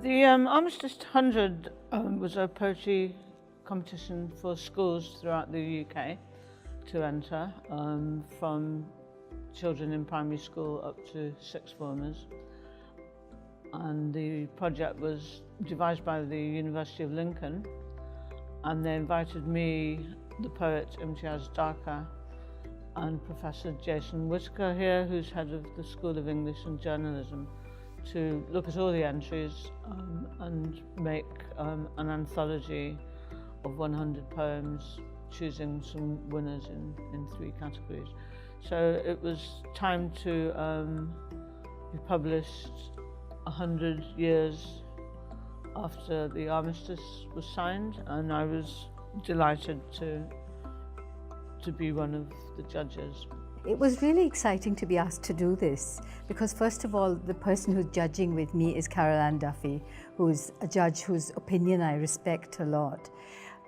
The Armistice 100 was a poetry competition for schools throughout the UK to enter, from children in primary school up to sixth formers. And the project was devised by the University of Lincoln, and they invited me, the poet Imtiaz Dharker, and Professor Jason Whittaker here, who's head of the School of English and Journalism, to look at all the entries and make an anthology of 100 poems, choosing some winners in 3 categories. So it was time to be published 100 years after the Armistice was signed, and I was delighted to be one of the judges. It was really exciting to be asked to do this because, first of all, the person who's judging with me is Ann Duffy, who's a judge whose opinion I respect a lot.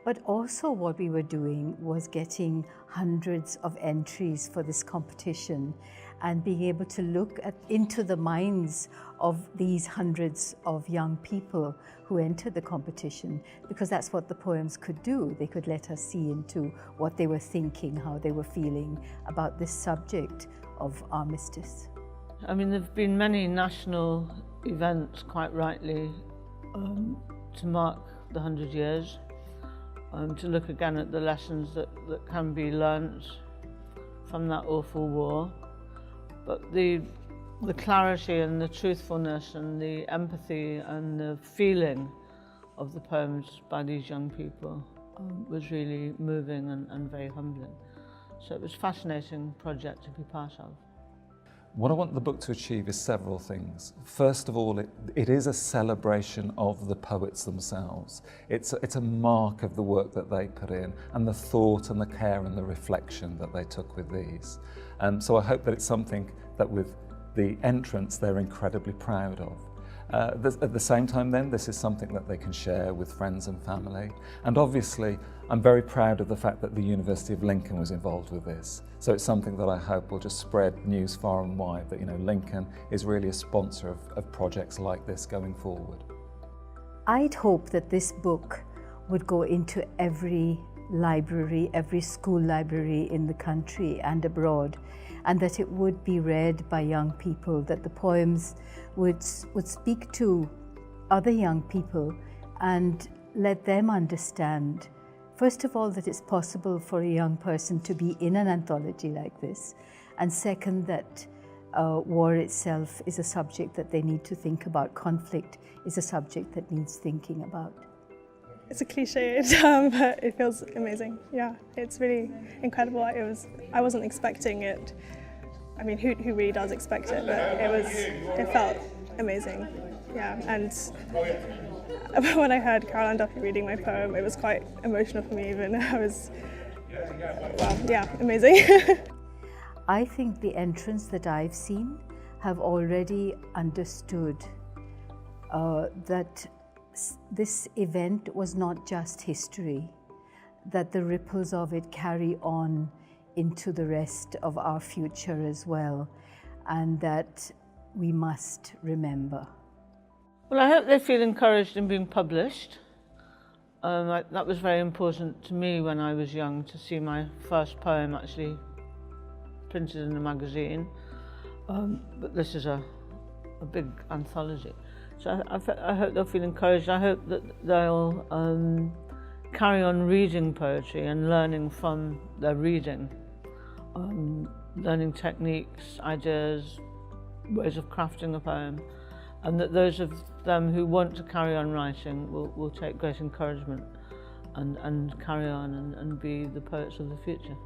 But also what we were doing was getting hundreds of entries for this competition and being able to look into the minds of these hundreds of young people who entered the competition, because that's what the poems could do. They could let us see into what they were thinking, how they were feeling about this subject of armistice. I mean, there have been many national events, quite rightly, to mark the 100 years, to look again at the lessons that can be learnt from that awful war. But the clarity and the truthfulness and the empathy and the feeling of the poems by these young people was really moving and very humbling. So it was a fascinating project to be part of. What I want the book to achieve is several things. First of all, it is a celebration of the poets themselves. It's a mark of the work that they put in and the thought and the care and the reflection that they took with these. So I hope that it's something that with the entrants they're incredibly proud of. At the same time then, this is something that they can share with friends and family. And obviously, I'm very proud of the fact that the University of Lincoln was involved with this. So it's something that I hope will just spread news far and wide that, Lincoln is really a sponsor of projects like this going forward. I'd hope that this book would go into every library, every school library in the country and abroad, and that it would be read by young people, that the poems would speak to other young people and let them understand, first of all, that it's possible for a young person to be in an anthology like this, and second, that war itself is a subject that they need to think about. Conflict is a subject that needs thinking about. It's a cliche term, but it feels amazing. Yeah, it's really incredible. I wasn't expecting it. I mean, who really does expect it? But it felt amazing. Yeah, and when I heard Ann Duffy reading my poem, it was quite emotional for me. Even amazing. I think the entrants that I've seen have already understood that this event was not just history, that the ripples of it carry on into the rest of our future as well, and that we must remember. Well, I hope they feel encouraged in being published. That was very important to me when I was young, to see my first poem actually printed in a magazine. But this is a big anthology. So I hope they'll feel encouraged. I hope that they'll carry on reading poetry and learning from their reading, learning techniques, ideas, ways of crafting a poem, and that those of them who want to carry on writing will take great encouragement and carry on and be the poets of the future.